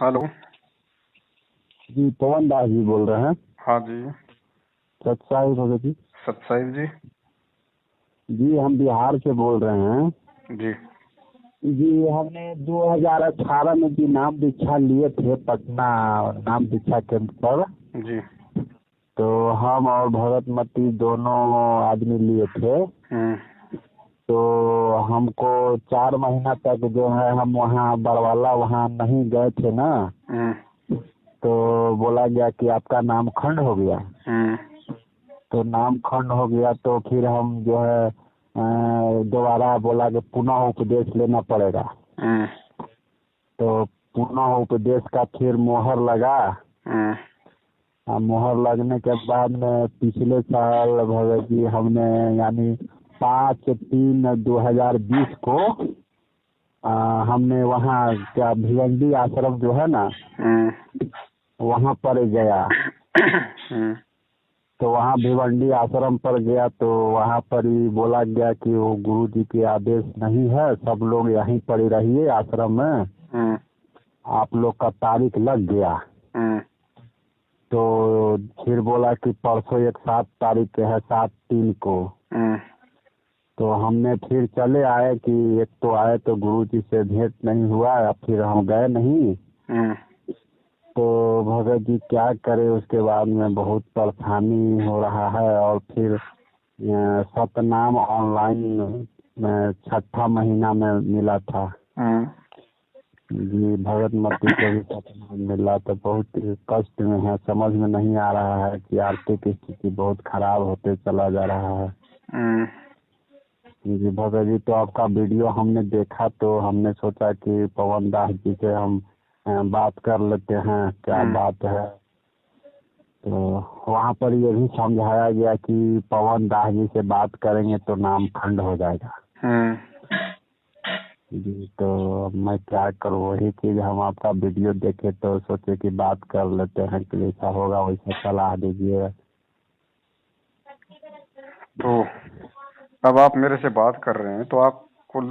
Hello. जी पवन दास जी बोल रहे हैं। हाँ जी। सत्साई भगत जी। सतसाहिब जी। जी हम बिहार से बोल रहे हैं। जी। जी हमने 2018 में भी नाम दीक्षा लिए थे पटना नाम दीक्षा केंद्र पर। जी। तो हम और भगत मती दोनों आदमी लिए थे। हम्म। तो हमको 4 महीना तक जो है हम वहाँ बरवाला वहाँ नहीं गए थे ना। हम्म। तो बोला गया कि आपका नाम खंड हो गया। हम्म। तो नाम खंड हो गया तो फिर हम जो है दोबारा बोला कि पुनः उपदेश लेना पड़ेगा। हम्म। तो पुनः उपदेश का फिर मोहर लगा। हम्म। मोहर लगने के बाद में पिछले साल भगत जी हमने यानी 5/3/2020 को हमने वहाँ क्या भिवंडी आश्रम जो है ना वहाँ पर गया। हम्म। तो वहाँ भिवंडी आश्रम पर गया तो वहाँ पर ही बोला गया कि वो गुरु जी के आदेश नहीं है, सब लोग यहीं पर ही रहिए आश्रम में, हम्म। आप लोग का तारीख लग गया। हम्म। तो फिर बोला कि परसों एक 7 तारीख है 7/3 को। हम्म। तो हमने फिर चले आए कि एक तो आए तो गुरु जी से भेंट नहीं हुआ या फिर हम गए नहीं। हम्म। तो भगत जी क्या करे, उसके बाद में बहुत परेशानी हो रहा है। और फिर सतनाम ऑनलाइन में 6ठा महीना में मिला था जी। भगत मती को भी सतनाम मिला तो बहुत कष्ट में है, समझ में नहीं आ रहा है कि आर्थिक स्थिति बहुत खराब होते चला जा रहा है हम्म। जी। भगत जी तो आपका वीडियो हमने देखा तो हमने सोचा कि पवन दास जी से हम बात कर लेते हैं क्या बात है। तो वहाँ पर ये भी समझाया गया कि पवन दास जी से बात करेंगे तो नाम खंड हो जाएगा जी। तो मैं क्या करूँ, वही चीज़ हम आपका वीडियो देखे तो सोचे कि बात कर लेते हैं कि जैसा होगा वैसा सलाह दीजिए। तो अब आप मेरे से बात कर रहे हैं तो आपको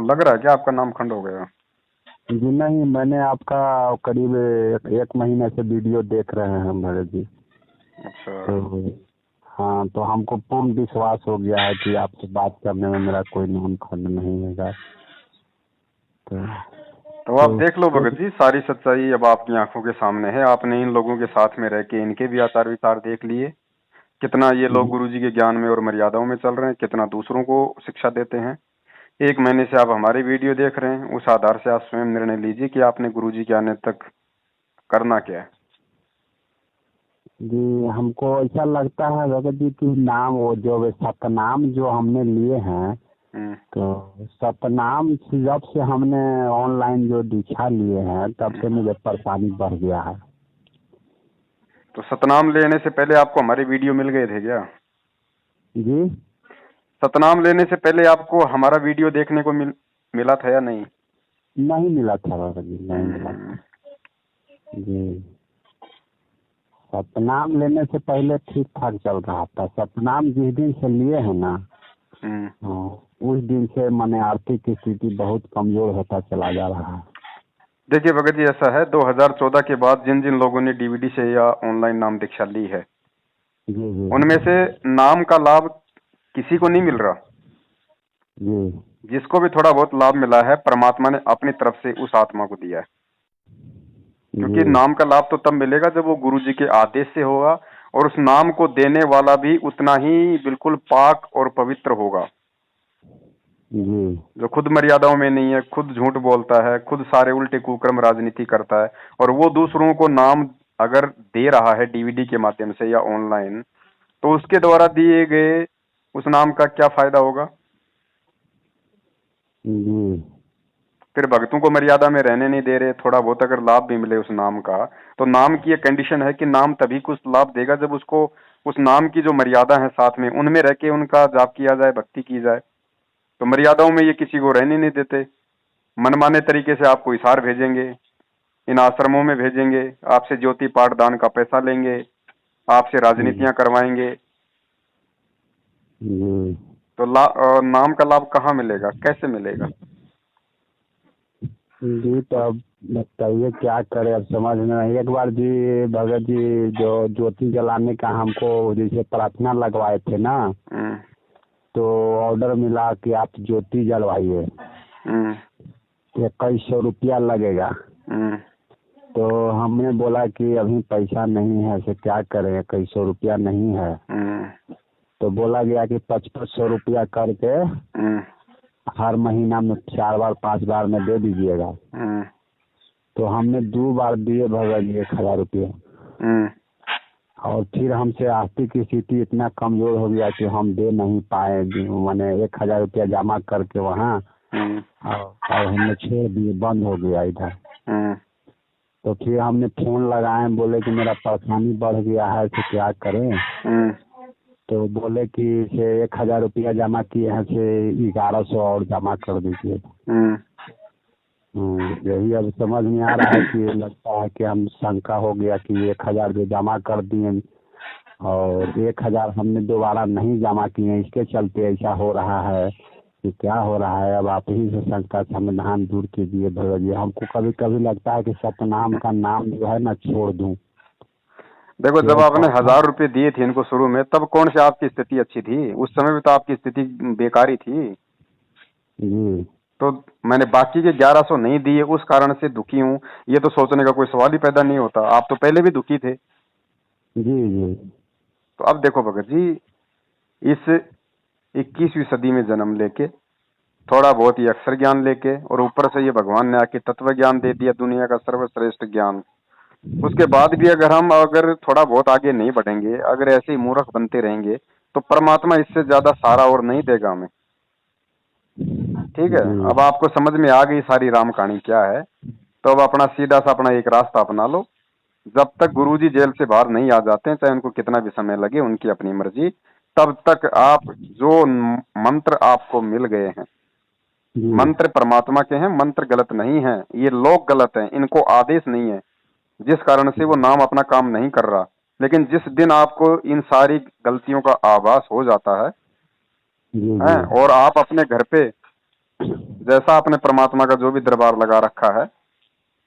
लग रहा है कि आपका नाम खंड हो गया? जी नहीं, मैंने आपका करीब एक महीने से वीडियो देख रहे हैं हम भरत जी। अच्छा। तो हाँ, तो हमको पूर्ण विश्वास हो गया है कि आपसे बात करने में मेरा कोई नाम खंड नहीं होगा। तो आप देख लो भगत जी, सारी सच्चाई अब आपकी आंखों के सामने है। आपने इन लोगों के साथ में रह के इनके भी आचार विचार देख लिए, कितना ये लोग गुरु जी के ज्ञान में और मर्यादाओं में चल रहे हैं, कितना दूसरों को शिक्षा देते हैं। 1 महीने से आप हमारी वीडियो देख रहे हैं, उस आधार से आप स्वयं निर्णय लीजिए कि आपने गुरु जी के आने तक करना क्या है। जी हमको ऐसा लगता है भगत जी कि नाम वो जो सतनाम जो हमने लिए हैं, तो सतनाम जब से हमने ऑनलाइन जो दीक्षा लिए हैं तब से मुझे परेशानी बढ़ गया है। तो सतनाम लेने से पहले आपको हमारे वीडियो मिल गए थे क्या? जी सतनाम लेने से पहले आपको हमारा वीडियो देखने को मिला था या नहीं? नहीं मिला था भगत जी, नहीं मिला था जी। सतनाम लेने से पहले ठीक ठाक चल रहा था। सतनाम जिस दिन से लिए हैं ना, हाँ, उस दिन से मैंने आर्थिक स्थिति बहुत कमजोर होता चला जा रहा है। देखिए भगत जी, ऐसा है, 2014 के बाद जिन जिन लोगों ने डीवीडी से या ऑनलाइन नाम दीक्षा ली है, जी जी उनमें से नाम का लाभ किसी को नहीं मिल रहा। जी जिसको भी थोड़ा बहुत लाभ मिला है, परमात्मा ने अपनी तरफ से उस आत्मा को दिया है। क्योंकि जी नाम का लाभ तो तब मिलेगा जब वो गुरु जी के आदेश से होगा, और उस नाम को देने वाला भी उतना ही बिल्कुल पाक और पवित्र होगा। जी जो खुद मर्यादाओं में नहीं है, खुद झूठ बोलता है, खुद सारे उल्टे कुक्रम राजनीति करता है, और वो दूसरों को नाम अगर दे रहा है डीवीडी के माध्यम से या ऑनलाइन, तो उसके द्वारा दिए गए उस नाम का क्या फायदा होगा? जी फिर भक्तों को मर्यादा में रहने नहीं दे रहे। थोड़ा बहुत अगर लाभ भी मिले उस नाम का, तो नाम की एक कंडीशन है कि नाम तभी कुछ लाभ देगा जब उसको उस नाम की जो मर्यादा है साथ में, उनमें रह के उनका जाप किया जाए, भक्ति की जाए। तो मर्यादाओं में ये किसी को रहने नहीं देते। मनमाने तरीके से आपको इशार भेजेंगे, इन आश्रमों में भेजेंगे, आपसे ज्योति पाठ दान का पैसा लेंगे, आपसे राजनीतियां करवाएंगे। जी तो नाम का लाभ कहाँ मिलेगा, कैसे मिलेगा? जी तो अब बताइए क्या करें, अब समझ में नहीं। एक बार जी भगत जी जो ज्योति जलाने का हमको जैसे प्रार्थना लगवाए थे ना, हम्म, तो ऑर्डर मिला कि आप ज्योति जलवाइए, हम्म, 2100 रुपया लगेगा। हम्म, तो हमने बोला कि अभी पैसा नहीं है, ऐसे क्या करें, 2100 रुपया नहीं है। हम्म, तो बोला गया कि 5500 रुपया करके हम्म, हर महीना में 4 बार 5 बार में दे दीजिएगा। हम्म, तो हमने 2 बार दिए भगत जी 1000 रुपया। हम्म, और फिर हमसे आर्थिक स्थिति इतना कमजोर हो गया कि हम दे नहीं पाए। मैंने 1000 रुपया जमा करके वहाँ हम्म, और हमने छोड़ दिए, बंद हो गया इधर। हम्म, तो फिर हमने फोन लगाए, बोले कि मेरा परेशानी बढ़ गया है, तो क्या करें। हम्म, तो बोले कि से 1000 रुपया जमा किए हैं, से 1100 और जमा कर दीजिए। हम्म, यही अब समझ में आ रहा है कि लगता है कि हम शंका हो गया कि 1000 जो जमा कर दिए और 1000 हमने दोबारा नहीं जमा किए, इसके चलते ऐसा हो रहा है कि क्या हो रहा है। अब आप ही से शंका समाधान दूर कीजिए भगत जी। हमको कभी कभी लगता है कि सतनाम का नाम जो है ना छोड़ दूं। देखो, जब केवल आपने पढ़ना। 1000 रुपये दिए थे इनको शुरू में, तब कौन सी आपकी स्थिति अच्छी थी? उस समय भी तो आपकी स्थिति बेकार ही थी। जी तो मैंने बाकी के 1100 नहीं दिए उस कारण से दुखी हूँ, ये तो सोचने का कोई सवाल ही पैदा नहीं होता। आप तो पहले भी दुखी थे। जी जी तो अब देखो भगत जी, इस 21वीं सदी में जन्म लेके, थोड़ा बहुत ये अक्षर ज्ञान लेके, और ऊपर से ये भगवान ने आके तत्व ज्ञान दे दिया, दुनिया का सर्वश्रेष्ठ ज्ञान। उसके बाद भी अगर थोड़ा बहुत आगे नहीं बढ़ेंगे, अगर ऐसे ही मूर्ख बनते रहेंगे, तो परमात्मा इससे ज्यादा सारा और नहीं देगा हमें। ठीक है, जी अब आपको समझ में आ गई सारी राम कहानी क्या है। तो अब अपना सीधा सा अपना एक रास्ता अपना लो। जब तक गुरुजी जेल से बाहर नहीं आ जाते हैं, चाहे उनको कितना भी समय लगे, उनकी अपनी मर्जी, तब तक आप जो मंत्र आपको मिल गए हैं, जी मंत्र परमात्मा के हैं, मंत्र गलत नहीं है, ये लोग गलत हैं, इनको आदेश नहीं है, जिस कारण से वो नाम अपना काम नहीं कर रहा। लेकिन जिस दिन आपको इन सारी गलतियों का आभास हो जाता जी है, जी और आप अपने घर पे, जैसा आपने परमात्मा का जो भी दरबार लगा रखा है,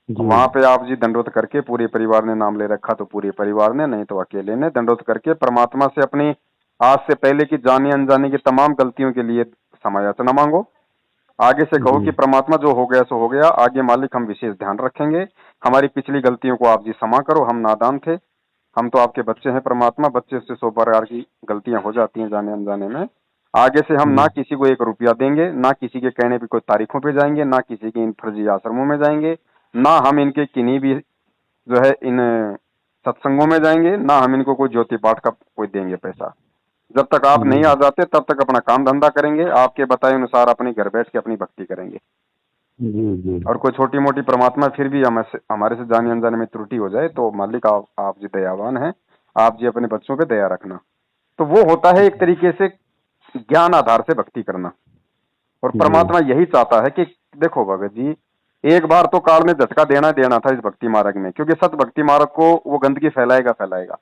जी वहां पे आप जी दंडोत करके, पूरे परिवार ने नाम ले रखा तो पूरे परिवार ने, नहीं तो अकेले ने दंडोत करके परमात्मा से अपनी आज से पहले की जाने अनजाने की तमाम गलतियों के लिए क्षमा याचना मांगो। आगे से कहो जी कि परमात्मा जो हो गया सो हो गया, आगे मालिक हम विशेष ध्यान रखेंगे, हमारी पिछली गलतियों को आप जी क्षमा करो, हम नादान थे, हम तो आपके बच्चे हैं परमात्मा, बच्चे से 100 प्रकार की गलतियां हो जाती हैं जाने अनजाने में। आगे से हम ना किसी को 1 रुपया देंगे, ना किसी के कहने पे कोई तारीखों पे जाएंगे, ना किसी के इन फर्जी आश्रमों में जाएंगे, ना हम इनके किन्हीं भी जो है इन सत्संगों में जाएंगे, ना हम इनको कोई ज्योति पाठ का कोई देंगे पैसा। जब तक आप नहीं आ जाते तब तक अपना काम धंधा करेंगे, आपके बताए अनुसार अपने घर बैठ के अपनी भक्ति करेंगे। जी जी और कोई छोटी मोटी परमात्मा फिर भी हमारे से जाने अनजाने में त्रुटि हो जाए, तो मालिक आप जी दयावान हैं, आप जी अपने बच्चों पे दया रखना। तो वो होता है एक तरीके से ज्ञान आधार से भक्ति करना। और जी परमात्मा यही चाहता है कि देखो भगत जी, एक बार तो काल में झटका देना देना था इस भक्ति मार्ग में, क्योंकि सत भक्ति मार्ग को वो गंदगी फैलाएगा फैलाएगा।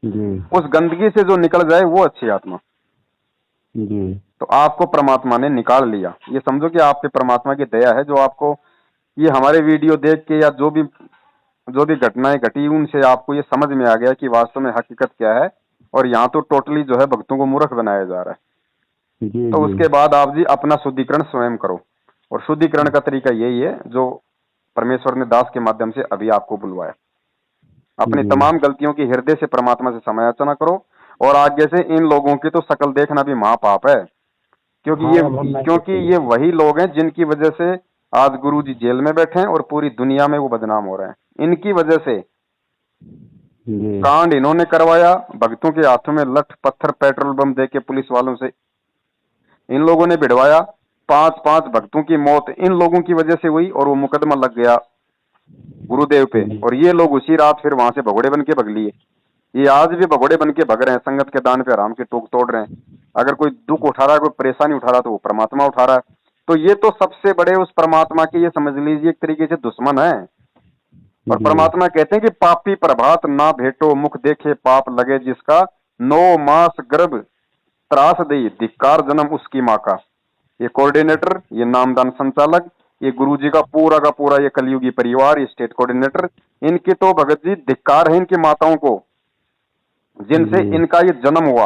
जी उस गंदगी से जो निकल जाए वो अच्छी आत्मा। जी तो आपको परमात्मा ने निकाल लिया, ये समझो कि आप पे परमात्मा की दया है, जो आपको ये हमारे वीडियो देख के या जो भी घटनाएं घटी, उनसे आपको ये समझ में आ गया कि वास्तव में हकीकत क्या है। और यहाँ तो टोटली जो है भक्तों को मूर्ख बनाया जा रहा है। जी तो जी उसके बाद आप जी अपना शुद्धिकरण स्वयं करो। और शुद्धिकरण का तरीका यही है जो परमेश्वर ने दास के माध्यम से अभी आपको बुलवाया। अपनी जी तमाम गलतियों की हृदय से परमात्मा से समायाचना करो। और आगे से इन लोगों की तो शकल देखना भी महापाप है, हाँ अब हम नहीं क्योंकि देखेंगे। ये वही लोग हैं जिनकी वजह से आज गुरु जी जेल में बैठे हैं और पूरी दुनिया में वो बदनाम हो रहे हैं। इनकी वजह से जी कांड इन्होंने करवाया, भक्तों के हाथों में लठ पत्थर पेट्रोल बम दे के पुलिस वालों से इन लोगों ने भिड़वाया। 5-5 भक्तों की मौत इन लोगों की वजह से हुई, और वो मुकदमा लग गया गुरुदेव पे, जी और ये लोग उसी रात फिर वहां से भगोड़े बन के भग लिए। ये आज भी भगोड़े बन के भग रहे हैं, संगत के दान पे आराम के टोक तोड़ रहे हैं। अगर कोई दुख उठा रहा है, कोई परेशानी उठा रहा है, तो वो परमात्मा उठा रहा है। तो ये तो सबसे बड़े उस परमात्मा के, ये समझ लीजिए एक तरीके से दुश्मन है। और जी परमात्मा कहते हैं कि पापी प्रभात ना भेटो, मुख देखे पाप लगे जिसका, 9 मास गर्भ त्रास दे धिक्कार जन्म उसकी माँ का। ये कोऑर्डिनेटर, ये नामदान संचालक, ये गुरुजी का पूरा ये कलयुगी परिवार, ये स्टेट कोऑर्डिनेटर, इनके तो भगत जी धिक्कार है इनकी माताओं को जिनसे जी इनका ये जन्म हुआ,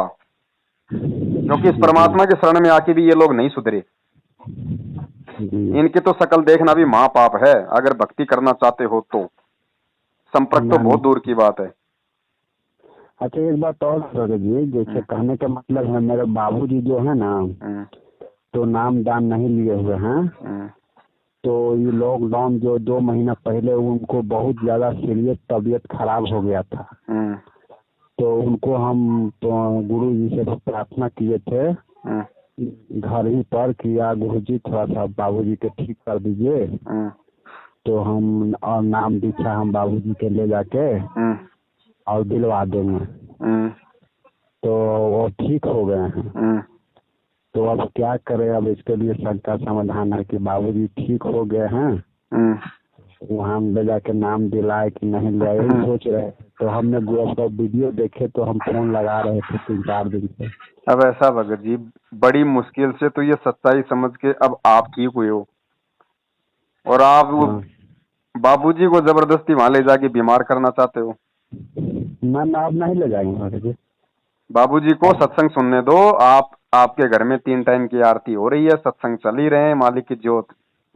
क्योंकि इस जी परमात्मा के शरण में आके भी ये लोग नहीं सुधरे। जी। इनकी तो शकल देखना भी महापाप है, अगर भक्ति करना चाहते हो तो। संपर्क तो ना बहुत दूर की बात है। अच्छा एक बात और भगत जी, जैसे कहने का मतलब है मेरे बाबूजी जो है ना हम्म, तो नाम दान नहीं लिए हुए हैं। हम्म, तो ये लॉकडाउन जो 2 महीना पहले उनको बहुत ज्यादा सीरियस तबीयत खराब हो गया था। हम्म, तो उनको हम तो गुरु जी से प्रार्थना किए थे हम्म, घर ही पर किया, गुरु जी थोड़ा सा बाबूजी के ठीक कर दीजिए। हम्म, तो हम और नाम दीक्षा हम बाबूजी के ले जाके हम्म, और दिलवा देंगे। हम्म, तो वो ठीक हो गए हैं। हम्म, तो अब क्या करें, अब इसके लिए सबका समाधान है कि बाबूजी ठीक हो गए हैं, हम्म, वहाँ हम ले जाके नाम दिलाए कि नहीं ले, यही सोच रहे। तो हमने आपका वीडियो देखे तो हम फोन लगा रहे थे 3-4 दिन से। अब ऐसा भगत जी, बड़ी मुश्किल से तो ये सच्चाई समझ के अब आप ठीक हुए हो, और आप वो हाँ बाबूजी को जबरदस्ती वहां ले जाके बीमार करना चाहते हो। ना अब नहीं ले जाएंगे भगत जी। बाबूजी को अब सत्संग सुनने दो। आप आपके घर में 3 टाइम की आरती हो रही है, सत्संग चल ही रहे हैं, मालिक की ज्योत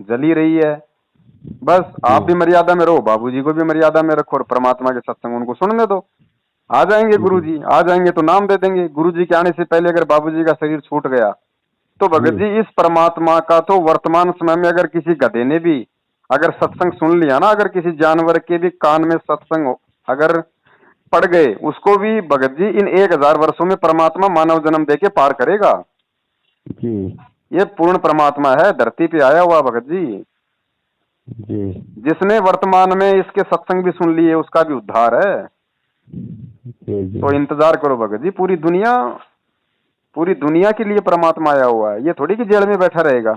जल ही रही है। बस आप भी जी मर्यादा में रहो, बाबूजी को भी मर्यादा में रखो, और परमात्मा के सत्संग उनको सुनने दो। आ जाएंगे जी गुरुजी, आ जाएंगे तो नाम दे देंगे। गुरुजी के आने से पहले अगर बाबूजी का शरीर छूट गया तो भगत जी जी इस परमात्मा का तो वर्तमान समय में अगर किसी गधे ने भी अगर सत्संग सुन लिया ना, अगर किसी जानवर के भी कान में सत्संग अगर पड़ गए, उसको भी भगत जी इन 1000 वर्षों में परमात्मा मानव जन्म देके पार करेगा। जी ये पूर्ण परमात्मा है, धरती पे आया हुआ भगत जी। जी जिसने वर्तमान में इसके सत्संग भी सुन लिए उसका भी उद्धार है। जी जी तो इंतजार करो भगत जी, पूरी दुनिया के लिए परमात्मा आया हुआ है, ये थोड़ी कि जेल में बैठा रहेगा।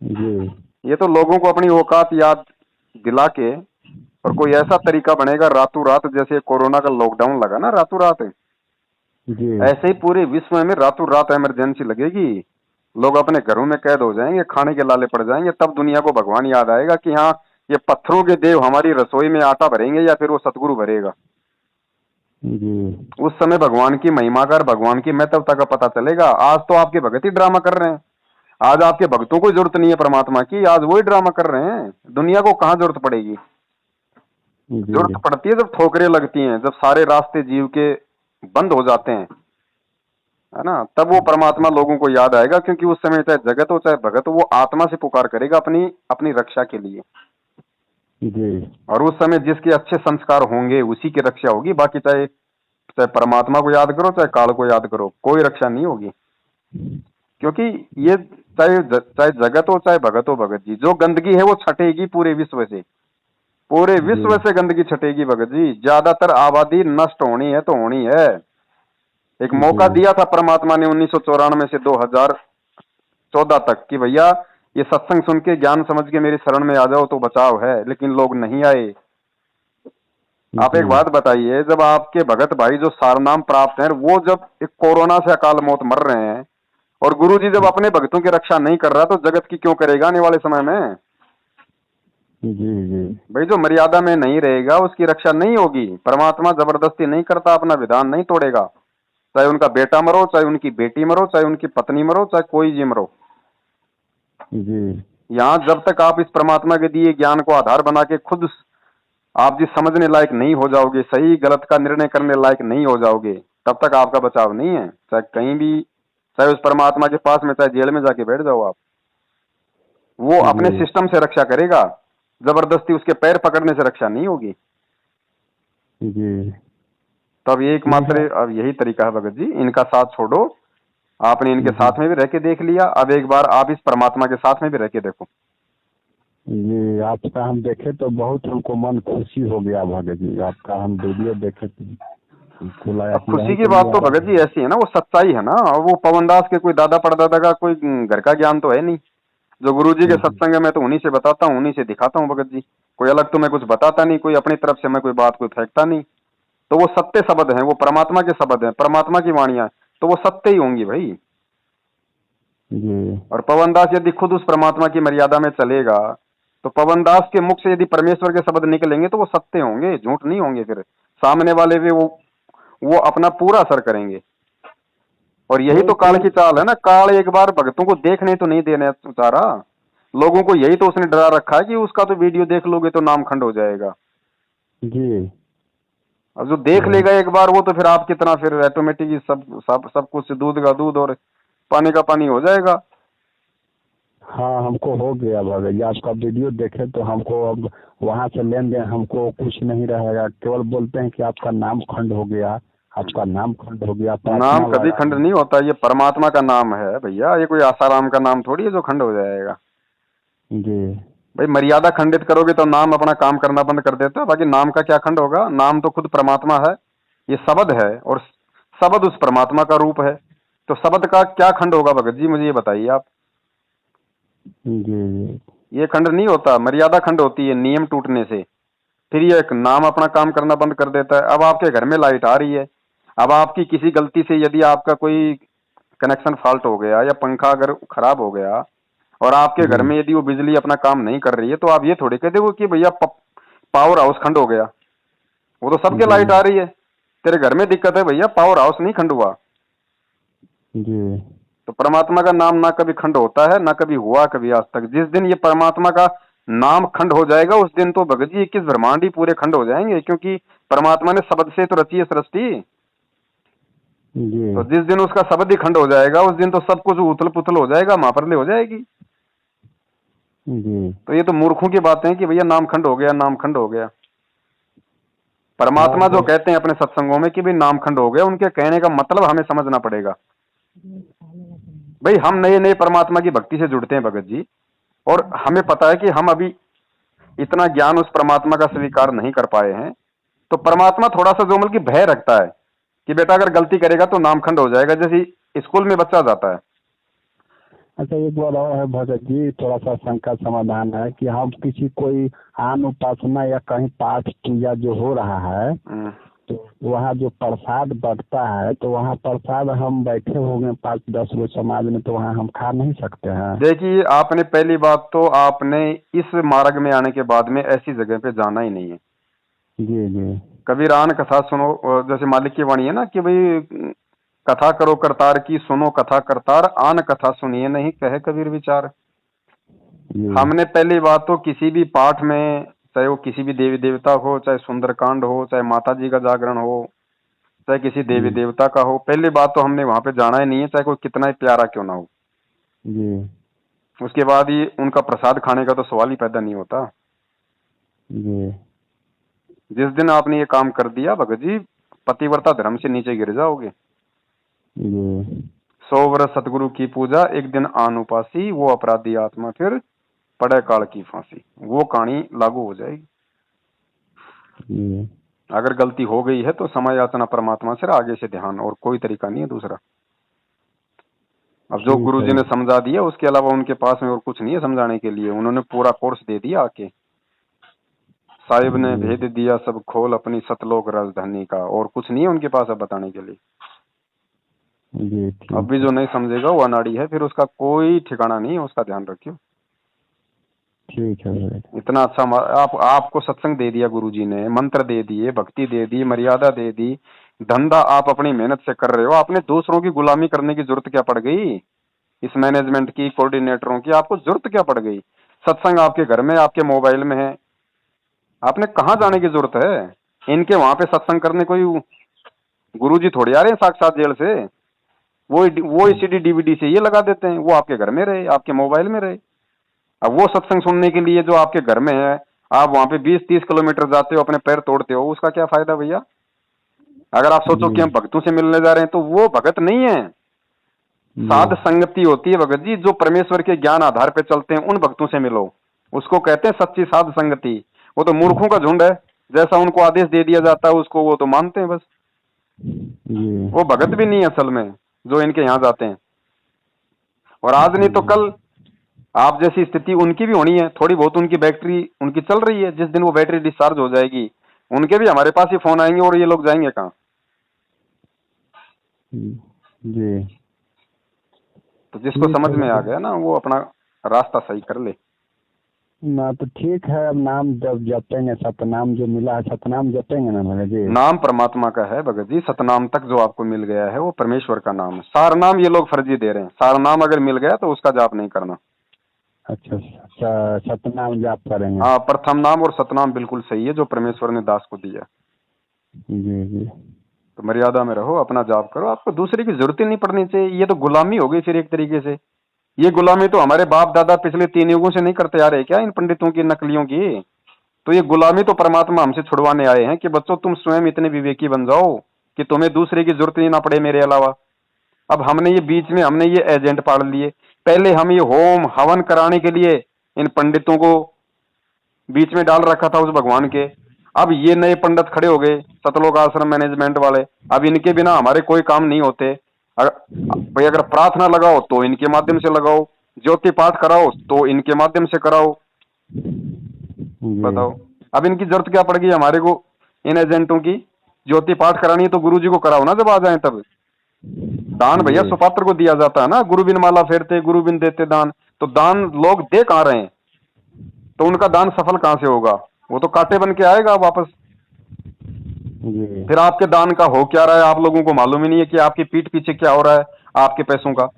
जी ये तो लोगों को अपनी औकात याद दिला के और कोई ऐसा तरीका बनेगा रातों रात, जैसे कोरोना का लॉकडाउन लगा ना रातों रात, जी ऐसे ही पूरे विश्व में रातों रात इमरजेंसी लगेगी। लोग अपने घरों में कैद हो जाएंगे, खाने के लाले पड़ जाएंगे, तब दुनिया को भगवान याद आएगा कि हाँ ये पत्थरों के देव हमारी रसोई में आटा भरेंगे या फिर वो सतगुरु भरेगा। जी उस समय भगवान की महिमा का, भगवान की महत्वता का पता चलेगा। आज तो आपके भगत ही ड्रामा कर रहे हैं। आज आपके भक्तों को जरूरत नहीं है परमात्मा की, आज वही ड्रामा कर रहे हैं। दुनिया को कहाँ जरूरत पड़ेगी? जरूरत जी पड़ती है जब ठोकरें लगती हैं, जब सारे रास्ते जीव के बंद हो जाते हैं, है ना, तब वो परमात्मा लोगों को याद आएगा। क्योंकि उस समय चाहे जगत हो चाहे भगत हो, वो आत्मा से पुकार करेगा अपनी अपनी रक्षा के लिए। जी और उस समय जिसके अच्छे संस्कार होंगे उसी की रक्षा होगी। बाकी चाहे चाहे परमात्मा को याद करो चाहे काल को याद करो, कोई रक्षा नहीं होगी। क्योंकि ये चाहे जगत हो चाहे भगत हो भगत जी, जो गंदगी है वो छटेगी पूरे विश्व से। पूरे विश्व जी से गंदगी छटेगी भगत जी। ज्यादातर आबादी नष्ट होनी है तो होनी है। एक मौका जी दिया था परमात्मा ने 1994 से 2014 तक कि भैया ये सत्संग सुन के ज्ञान समझ के मेरी शरण में आ जाओ तो बचाव है, लेकिन लोग नहीं आए। आप एक जी बात बताइए, जब आपके भगत भाई जो सारनाम प्राप्त हैं, वो जब एक कोरोना से अकाल मौत मर रहे हैं, और गुरु जी जब अपने भक्तों की रक्षा नहीं कर रहा, तो जगत की क्यों करेगा आने वाले समय में? जी जी भाई जो मर्यादा में नहीं रहेगा उसकी रक्षा नहीं होगी। परमात्मा जबरदस्ती नहीं करता, अपना विधान नहीं तोड़ेगा। चाहे उनका बेटा मरो, चाहे उनकी बेटी मरो, चाहे उनकी पत्नी मरो, चाहे कोई जी मरो। जी यहाँ जब तक आप इस परमात्मा के दिए ज्ञान को आधार बना के खुद आप जिस समझने लायक नहीं हो जाओगे, सही गलत का निर्णय करने लायक नहीं हो जाओगे, तब तक आपका बचाव नहीं है। चाहे कहीं भी, चाहे उस परमात्मा के पास में, चाहे जेल में जाके बैठ जाओ आप, वो अपने जी सिस्टम से रक्षा करेगा। जबरदस्ती उसके पैर पकड़ने से रक्षा नहीं होगी। जी तो अब ठीक है। एकमात्र अब यही तरीका है भगत जी, इनका साथ छोड़ो। आपने इनके जी साथ में भी रह के देख लिया, अब एक बार आप इस परमात्मा के साथ में भी रह के देखो। जी आपका हम देखे तो बहुत हमको मन खुशी हो गया भगत जी, आपका हम वीडियो देखे तो खुलाया अब कि खुशी यहीं की के बात तो लिए भगत जी ऐसी है ना, वो सच्चाई है ना। और वो पवनदास के कोई दादा परदादा का कोई घर का ज्ञान तो है नहीं। जो गुरु जी के सत्संग है मैं तो उन्हीं से बताता हूँ, उन्हीं से दिखाता हूँ भगत जी। कोई अलग तो मैं कुछ बताता नहीं, कोई अपनी तरफ से मैं कोई बात कोई फेंकता नहीं। तो वो सत्य शब्द हैं, वो परमात्मा के शब्द हैं, परमात्मा की वाणियां, तो वो सत्य ही होंगी भाई। जी और पवन दास यदि खुद उस परमात्मा की मर्यादा में चलेगा तो पवन दास के मुख से यदि परमेश्वर के शब्द निकलेंगे तो वो सत्य होंगे, झूठ नहीं होंगे। फिर सामने वाले भी वो अपना पूरा असर करेंगे। और यही तो काल तो की चाल है ना। काल एक बार भक्तों को देखने तो नहीं देने उतारा। लोगों को यही तो उसने डरा रखा है कि उसका तो वीडियो देख लोगे तो नाम खंड हो जाएगा। जी अब जो देख तो लेगा एक बार वो तो फिर आप कितना फिर ऑटोमेटिक ही सब कुछ, दूध का दूध और पानी का पानी हो जाएगा। हाँ, हमको हो गया भगत जी, आपका वीडियो देखे तो हमको अब वहाँ से लेन देन हमको कुछ नहीं रहेगा। केवल बोलते हैं कि आपका नाम खंड हो गया, आपका नाम खंड हो गया, नाम प्रार्थना कभी लगा खंड दी। नहीं होता, ये परमात्मा का नाम है भैया। ये कोई आसाराम का नाम थोड़ी है जो खंड हो जाएगा। जी भाई मर्यादा खंडित करोगे तो नाम अपना काम करना बंद कर देता है। बाकी नाम का क्या खंड होगा, नाम तो खुद परमात्मा है। ये शब्द है और शब्द उस परमात्मा का रूप है। तो शब्द का क्या खंड होगा भगत जी, मुझे ये बताइए आप। जी जी ये खंड नहीं होता, मर्यादा खंड होती है नियम टूटने से। फिर ये एक नाम अपना काम करना बंद कर देता है। अब आपके घर में लाइट आ रही है, अब आपकी किसी गलती से यदि आपका कोई कनेक्शन फॉल्ट हो गया या पंखा अगर खराब हो गया और आपके घर जी में यदि वो बिजली अपना काम नहीं कर रही है तो आप ये थोड़ी कह दोगे कि भैया पावर हाउस खंड हो गया। वो तो सबके जी लाइट आ रही है, तेरे घर में दिक्कत है भैया, पावर हाउस नहीं खंड हुआ। जी तो परमात्मा का नाम ना कभी खंड होता है ना कभी हुआ कभी आज तक। जिस दिन ये परमात्मा का नाम खंड हो जाएगा उस दिन तो भगत जी 21 ब्रह्मांड ही पूरे खंड हो जाएंगे, क्योंकि परमात्मा ने शब्द से तो रची है सृष्टि। जी तो जिस दिन उसका शब्द ही खंड हो जाएगा उस दिन तो सब कुछ उथल पुथल हो जाएगा, महाप्रलय हो जाएगी। जी तो ये तो मूर्खों की बातें हैं कि भैया नाम खंड हो गया, नाम खंड हो गया। हाँ परमात्मा जो वो कहते हैं अपने सत्संगों में कि भाई नाम खंड हो गया, उनके कहने का मतलब हमें समझना पड़ेगा। भाई हम नए नए परमात्मा की भक्ति से जुड़ते हैं भगत जी, और हमें पता है कि हम अभी इतना ज्ञान उस परमात्मा का स्वीकार नहीं कर पाए हैं। तो परमात्मा थोड़ा सा जो मतलब कि भय रखता है कि बेटा अगर गलती करेगा तो नाम खंड हो जाएगा। जैसे स्कूल में बच्चा जाता है। अच्छा, एक बार और है भगत जी, थोड़ा सा शंका समाधान है कि हम किसी कोई आन उपासना या कहीं पाठ पूजा जो हो रहा है हम्म। तो वहाँ जो प्रसाद बंटता है तो वहाँ प्रसाद हम बैठे होंगे 5-10 लोग समाज में, तो वहाँ हम खा नहीं सकते हैं? देखिए आपने पहली बात तो आपने इस मार्ग में आने के बाद में ऐसी जगह पे जाना ही नहीं है। जी जी कबीरान कथा सुनो, जैसे मालिक की वाणी है ना कि भाई कथा करो करतार की, सुनो कथा करतार, आन कथा सुनिए नहीं कहे कबीर विचार। जी हमने पहली बात तो किसी भी पाठ में, चाहे वो किसी भी देवी देवता हो, चाहे सुंदरकांड हो, चाहे माता जी का जागरण हो, चाहे किसी देवी जी देवता का हो, पहली बात तो हमने वहां पे जाना ही नहीं है, चाहे कोई कितना ही प्यारा क्यों ना हो। जी उसके बाद ही उनका प्रसाद खाने का तो सवाल ही पैदा नहीं होता। जी जिस दिन आपने ये काम कर दिया भगत जी, पतिव्रता धर्म से नीचे गिर जाओगे। जी 100 वर्ष सतगुरु की पूजा, एक दिन आन उपासी, वो अपराधी आत्मा फिर पड़े काल की फांसी। वो कहानी लागू हो जाएगी। जी अगर गलती हो गई है तो समय याचना परमात्मा से, आगे से ध्यान, और कोई तरीका नहीं है दूसरा। अब जो ठीक गुरु है। जी ने समझा दिया उसके अलावा उनके पास में और कुछ नहीं है समझाने के लिए। उन्होंने पूरा कोर्स दे दिया आके। साहिब ने जी भेद दिया सब खोल अपनी सतलोक राजधानी का, और कुछ नहीं है उनके पास अब बताने के लिए। जी अब भी ठीक है। जो नहीं समझेगा वो अनाड़ी है, फिर उसका कोई ठिकाना नहीं है, उसका ध्यान रखियो। ठीक है भगत। इतना अच्छा आपको सत्संग दे दिया गुरु जी ने, मंत्र दे दिए, भक्ति दे दी, मर्यादा दे दी, धंधा आप अपनी मेहनत से कर रहे हो। आपने दूसरों की गुलामी करने की जरूरत क्या पड़ गई? इस मैनेजमेंट की, कोऑर्डिनेटरों की आपको जरूरत क्या पड़ गई? सत्संग आपके घर में, आपके मोबाइल में है, आपने कहाँ जाने की जरूरत है? इनके वहां पे सत्संग करने कोई गुरुजी थोड़ी आ रहे हैं साक्षात जेल से। वो सीडी डीवीडी से ये लगा देते हैं, वो आपके घर में रहे, आपके मोबाइल में रहे। अब वो सत्संग सुनने के लिए जो आपके घर में है, आप वहां पे 20-30 किलोमीटर जाते हो, अपने पैर तोड़ते हो, उसका क्या फायदा भैया? अगर आप सोचो कि जी हम भक्तों से मिलने जा रहे हैं तो वो भगत नहीं है। जी साध संगति होती है भगत जी, जो परमेश्वर के ज्ञान आधार पे चलते हैं, उन भक्तों से मिलो। उसको कहते हैं सच्ची साध संगति। वो तो मूर्खों का झुंड है, जैसा उनको आदेश दे दिया जाता है उसको वो तो मानते हैं बस। जी वो भगत भी नहीं है असल में जो इनके यहाँ जाते हैं। और आज नहीं तो जी कल आप जैसी स्थिति उनकी भी होनी है। थोड़ी बहुत उनकी बैटरी उनकी चल रही है, जिस दिन वो बैटरी डिस्चार्ज हो जाएगी उनके भी हमारे पास ही फोन आएंगे, और ये लोग जाएंगे कहाँ? जी तो जिसको ठीक समझ है में आ भगत गया ना वो अपना रास्ता सही कर ले। ना, तो ठीक है। अब नाम जब जपेंगे, सतनाम जो मिला है, सतनाम जपेंगे ना भगत जी। नाम परमात्मा का है भगत जी, सतनाम तक जो आपको मिल गया है वो परमेश्वर का नाम है। सार नाम ये लोग फर्जी दे रहे हैं, सार नाम अगर मिल गया तो उसका जाप नहीं करना। अच्छा, सतनाम जाप करेंगे। हाँ, प्रथम नाम और सतनाम बिल्कुल सही है जो परमेश्वर ने दास को दिया। जी जी। तो मर्यादा में रहो, अपना जाप करो, आपको दूसरे की जरूरत ही नहीं पड़नी चाहिए। ये तो गुलामी हो गई फिर एक तरीके से। ये गुलामी तो हमारे बाप दादा पिछले 3 युगों से नहीं करते आ रहे क्या, इन पंडितों की नकलियों की। तो ये गुलामी तो परमात्मा हमसे छुड़वाने आए हैं कि बच्चों तुम स्वयं इतने विवेकी बन जाओ कि तुम्हें दूसरे की जरूरत ही ना पड़े मेरे अलावा। अब हमने ये बीच में हमने ये एजेंट पाड़ लिए। पहले हम ये होम हवन कराने के लिए इन पंडितों को बीच में डाल रखा था उस भगवान के। अब ये नए पंडित खड़े हो गए, सतलोक आश्रम मैनेजमेंट वाले। अब इनके बिना हमारे कोई काम नहीं होते। भाई अगर प्रार्थना लगाओ तो इनके माध्यम से लगाओ, ज्योति पाठ कराओ तो इनके माध्यम से कराओ। जी बताओ, अब इनकी जरूरत क्या पड़ गई हमारे को, इन एजेंटों की। ज्योति पाठ करानी है तो गुरु जी को कराओ ना जब आ जाए तब। दान भैया जी सुपात्र को दिया जाता है ना, गुरु बिन माला फेरते गुरु बिन देते दान। तो दान लोग दे कहाँ रहे हैं, तो उनका दान सफल कहाँ से होगा, वो तो कांटे बन के आएगा वापस। जी फिर आपके दान का हो क्या रहा है, आप लोगों को मालूम ही नहीं है कि आपकी पीठ पीछे क्या हो रहा है आपके पैसों का।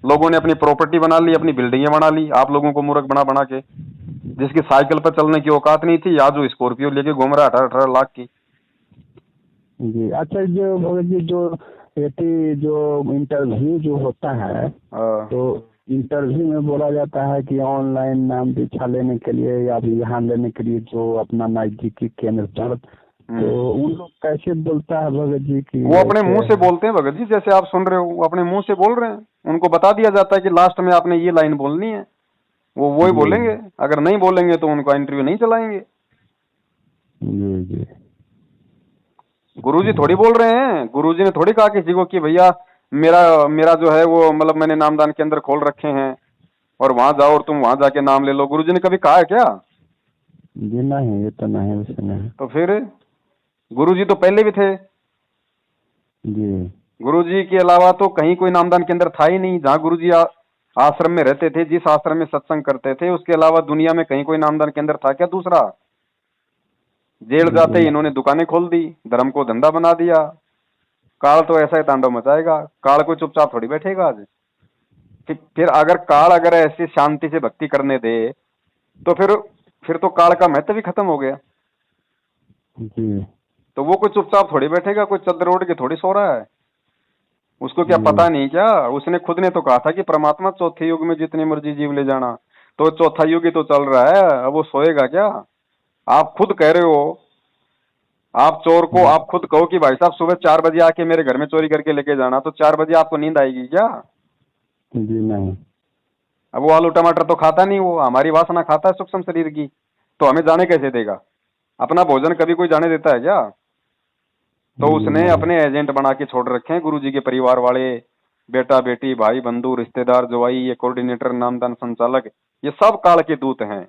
लोगों ने अपनी प्रॉपर्टी बना ली, अपनी बिल्डिंगें बना ली, आप लोगों को मूर्ख बना बना के। जिसकी साइकिल पर चलने की औकात नहीं थी, आज जो स्कॉर्पियो लेके घूम रहा है 18-18 लाख की। जी। अच्छा, जो भगत जी, जो ये जो इंटरव्यू जो होता है, हाँ। तो इंटरव्यू में बोला जाता है कि ऑनलाइन नाम दीक्षा लेने के लिए या फिर यहाँ लेने के लिए जो अपना नजदीकी केंद्र पर, तो उन लोग कैसे बोलता है भगत जी की वो अपने ऐसे मुंह से है? बोलते हैं भगत जी, जैसे आप सुन रहे हो वो अपने मुंह से बोल रहे हैं। उनको बता दिया जाता है कि लास्ट में आपने ये लाइन बोलनी है, वो वही जी बोलेंगे। अगर नहीं बोलेंगे तो उनका इंटरव्यू नहीं चलाएंगे। जी जी गुरुजी थोड़ी बोल रहे हैं, गुरुजी ने थोड़ी कहा किसी को कि भैया मेरा मेरा जो है वो मतलब मैंने नामदान केंद्र खोल रखे हैं और वहां जाओ और तुम वहां जाके नाम ले लो। गुरुजी ने कभी कहा है क्या? जी नहीं, ये तो नहीं वैसे नहीं। तो फिर गुरुजी तो पहले भी थे। जी गुरुजी के अलावा तो कहीं कोई नामदान केंद्र था ही नहीं। जहाँ गुरुजी आश्रम में रहते थे, जिस आश्रम में सत्संग करते थे, उसके अलावा दुनिया में कहीं कोई नामदान केंद्र था क्या दूसरा? जेल जाते ही जी इन्होंने दुकानें खोल दी, धर्म को धंधा बना दिया। काल तो ऐसा ही तांडव मचाएगा, काल को चुपचाप थोड़ी बैठेगा आज। फिर अगर काल अगर ऐसी शांति से भक्ति करने दे तो फिर तो काल का महत्व ही खत्म हो गया। जी तो वो कोई चुपचाप थोड़ी बैठेगा, कोई चद्दर ओढ़ के थोड़ी सो रहा है। उसको क्या जी पता नहीं क्या? उसने खुद ने तो कहा था कि परमात्मा चौथे युग में जितनी मर्जी जीव ले जाना। तो चौथा युग ही तो चल रहा है, अब वो सोएगा क्या? आप खुद कह रहे हो, आप चोर को जी आप खुद कहो कि भाई साहब सुबह 4 बजे आके मेरे घर में चोरी करके लेके जाना, तो 4 बजे आपको नींद आएगी क्या? जी नहीं। अब वो आलू टमाटर तो खाता नहीं, वो हमारी वासना खाता है सूक्ष्म शरीर की। तो हमें जाने कैसे देगा? अपना भोजन कभी कोई जाने देता है क्या? तो जी उसने नहीं। अपने एजेंट बना के छोड़ रखे हैं गुरुजी के परिवार वाले, बेटा बेटी भाई बंधु रिश्तेदार जवाई, ये कोऑर्डिनेटर नामदान संचालक, ये सब काल के दूत हैं।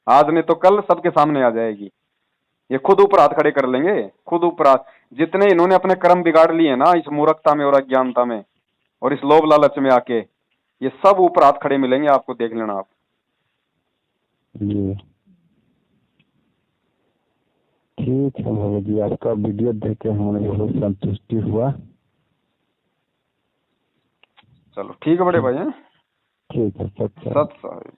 आज नहीं तो कल सबके सामने आ जाएगी। ये खुद ऊपर हाथ खड़े कर लेंगे, खुद ऊपर हाथ। जितने इन्होंने अपने कर्म बिगाड़ लिए ना इस मूर्खता में और अज्ञानता में और इस लोभ लालच में आके, ये सब ऊपर हाथ खड़े मिलेंगे आपको, देख लेना आप। जी ठीक है भगत जी, आपका वीडियो देख के हमें बहुत संतुष्टि हुआ। चलो ठीक है बड़े भाई हैं। ठीक है, सच है। सत साहिब।